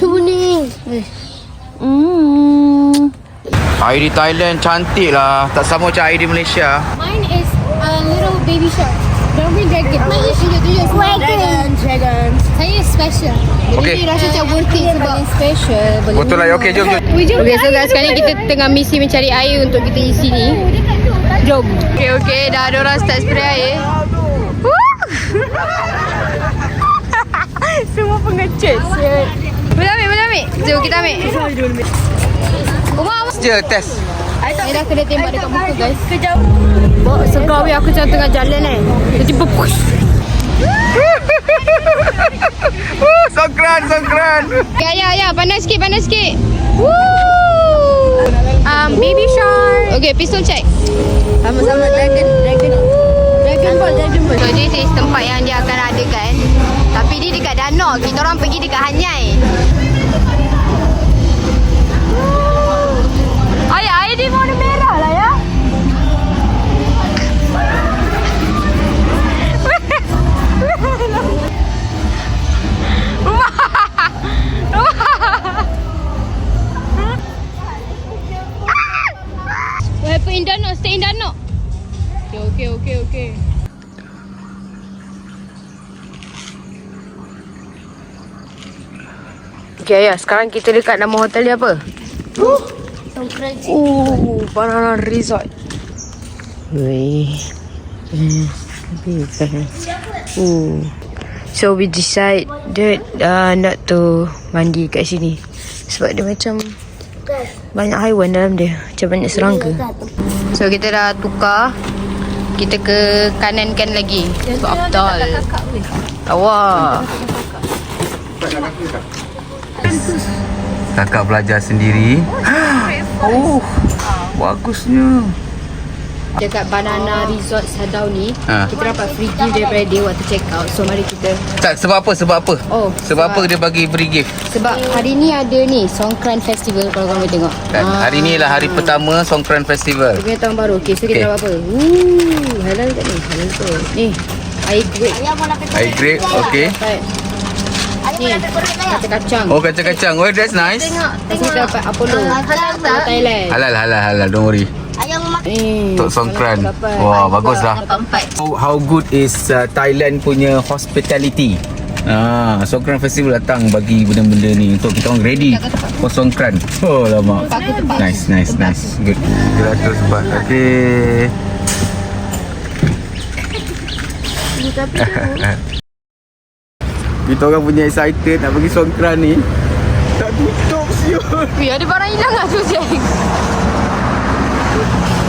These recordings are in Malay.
Kuning. Air di Thailand cantik lah. Tak sama macam air di Malaysia. Mine is a little baby shark. Don't be dragon. Mine is dragon. Saya special. Okay. Jadi rasa macam worth it sebab special. Betul lah. Okay, jom. Okay, so guys, sekarang ni kita tengah misi mencari air untuk kita isi ni. Jom. Okay, dah ada orang start spray air. Semua pengecut. Boleh ambil. Jom kita ambil. Umar. Je test. Saya dah kena tembak dekat muka guys. Kejap. Bawa segar weh, aku macam tengah jalan tiba-tiba push. Songkran. Ya, panas sikit. Woo! Baby shark. Okay, pistol check. Sama-sama dragon ball. So this is tempat yang dia akan adakan. Tapi dia dekat danau. Kita orang pergi dekat Hanyai. Air dia warna merah lah ya. What happened in danau? Stay in danau. Okay. Okay, ya. Sekarang kita dekat nama hotel dia apa? Banana Resort. So we decided not to mandi kat sini sebab dia macam banyak haiwan dalam dia, macam banyak serangga. So kita dah tukar, kita ke kanan kan lagi sebab afdal. Awak Kakak belajar sendiri. Oh, bagusnya. dekat Banana Resort Sadau ni, kita dapat free gift daripada dia waktu check out. So mari kita. Tak, sebab apa? Sebab apa dia bagi free gift? Sebab hari ni ada ni Songkran Festival, kalau korang boleh tengok. Hari ni lah hari pertama Songkran Festival. Dia punya tahun baru. Okay, so kita dapat apa? Halal tak ni? Halal tu. Ni, air grape. Air grape, okay. Ni, kacang-kacang. Oh, kacang-kacang. Oh, that's nice. Kita dapat Apollo. Thailand. Halal, don't worry. Untuk Songkran. Wah, baguslah. How good is Thailand punya hospitality? Songkran Festival datang bagi benda-benda ni untuk kita orang ready for Songkran. Oh, lama. Nice. Good. Kita terus buat. Okay. Kita orang punya excited nak pergi Songkran ni. Tak tutup siul. Ada barang hilang lah tu, Cik.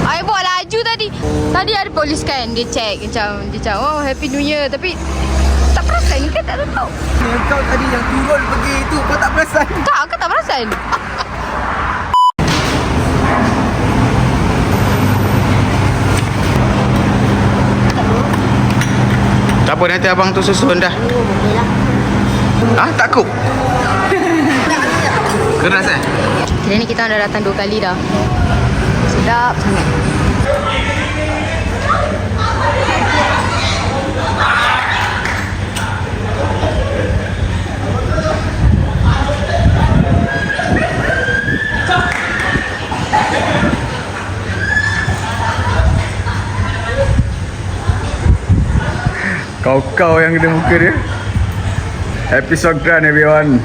I bawa laju tadi. Tadi ada polis kan, dia check macam oh Happy New Year, tapi tak perasan ke, tak tahu. Kau tadi yang turun pergi tu, kau tak perasan? Tak, aku tak perasan. Tak apa, nanti abang tu susun dah. Takut? Keras Kira ni kita dah datang 2 kali dah. Sedap sangat. Kau yang kena muka dia. Happy Songkran everyone.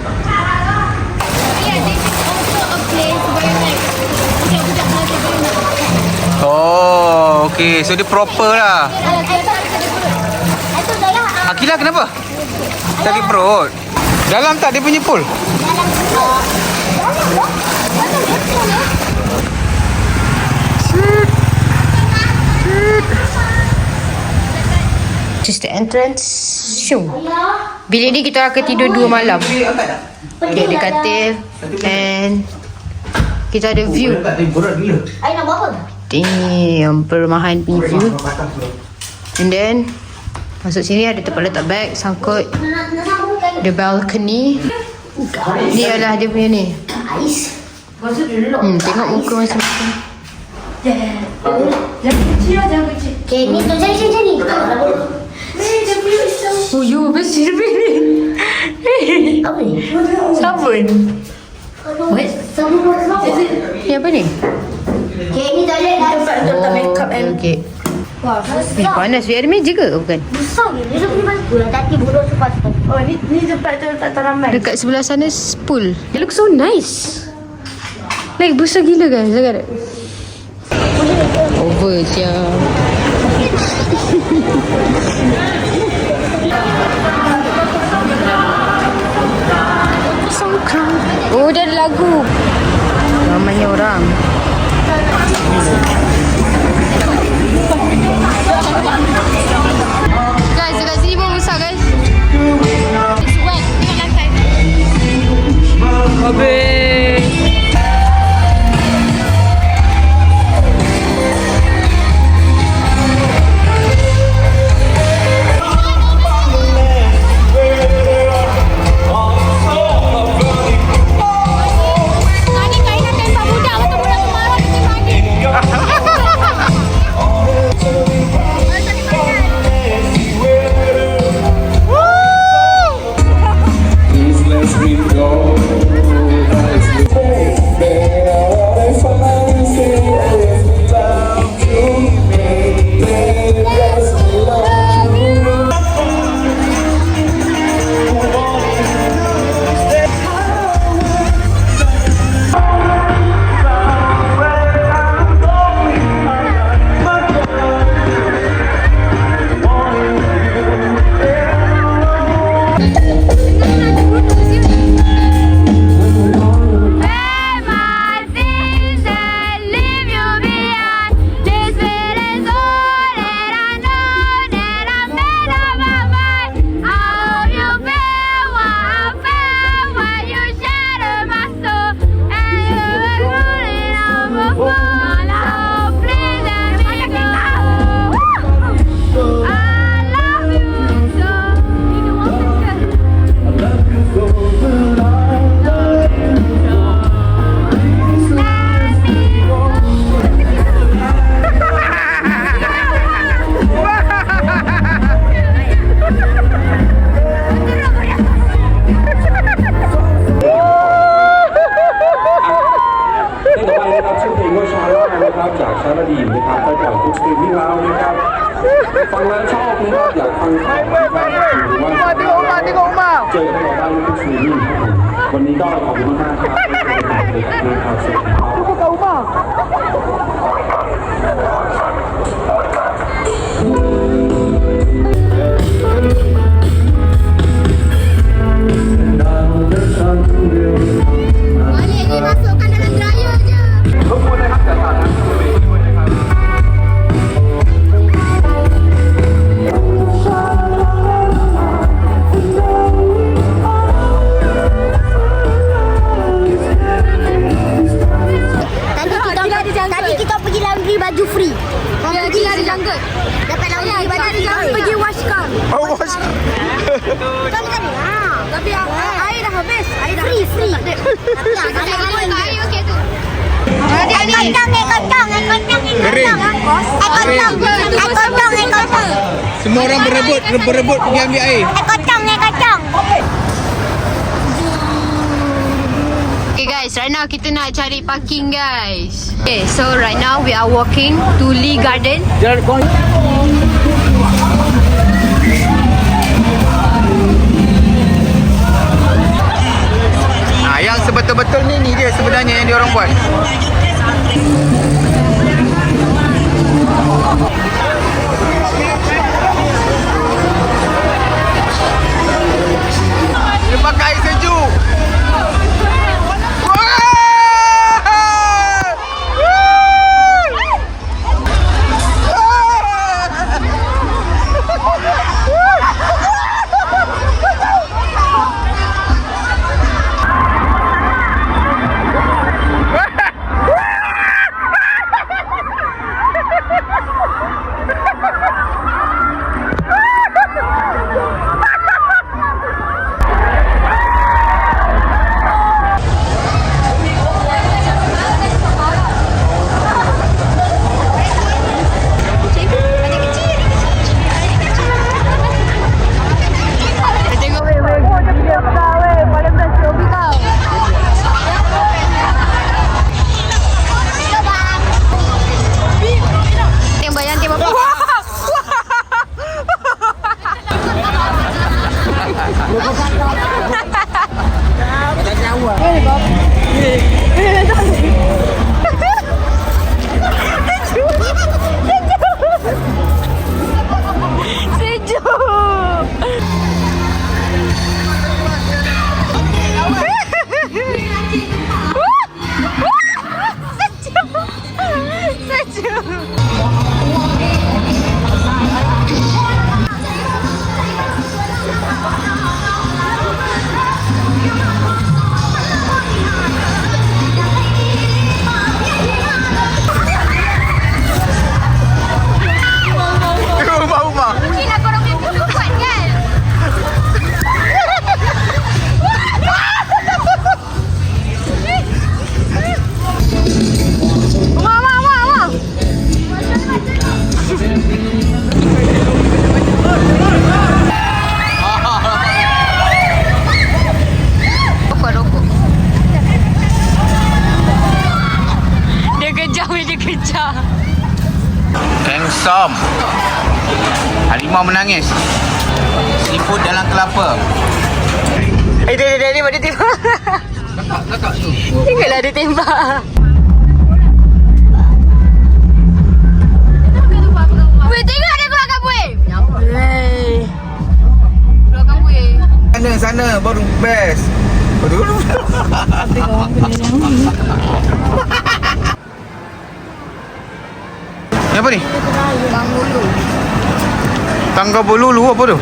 Oh, okay. So dia proper lah. Akilah kenapa? Sakit perut. Dalam tak dia punya pool? Just the entrance. Show. Bilik ni kita akan tidur 2 malam. Dia ada katil and kita ada view. Damn, perumahan punya view. And then masuk sini ada tempat letak bag, sangkut. The balcony. Ni adalah dia punya ni. Tengok muka macam-macam. Okay, ni tu cari. Oh, you best pilih. Apa ni? Sabun. What? Sabun warna apa? Ni apa ni? Okay, ni toilet lah. Tempat untuk letak makeup and... Okay. Wah, besar. Panas. Biar ada meja ke? Bukan. Besar ni. Dia punya batu lah. Tadi buruk sepatu. Oh, ni tempat tu letak tanaman. Dekat sebelah sana pool. It looks so nice. Like besar gila guys. Lihat. Over je. Oh, dah ada lagu. Ramainya orang. Guys, dekat sini pun besar guys. It's wet. Tengok lantai. Habis. Tadi kita pergi laundry baju free. Ya, kita ada janggut. Dapat laundry baju free. Pergi washkan. Oh, wash. Tadi. Tapi air dah habis. Air dah Free. Air okey tu. Ekotong. Semua orang berebut pergi ambil air. Ekotong. Okay guys, right now kita nak cari parking guys. Okay, so right now we are walking to Lee Garden. Nah, yang sebetul-betul ni dia sebenarnya yang diorang buat. Dia pakai air sejuk. Som. Harimau menangis. Seafood dalam kelapa. Dia tembak. Kakak tu. Tengoklah dia tembak. Weh, tengok dia keluarkan buih. Weh. Keluarkan buih. Sana baru best. Aduh. Ni apa ni? Bangulu. Tangga bolulu apa tu?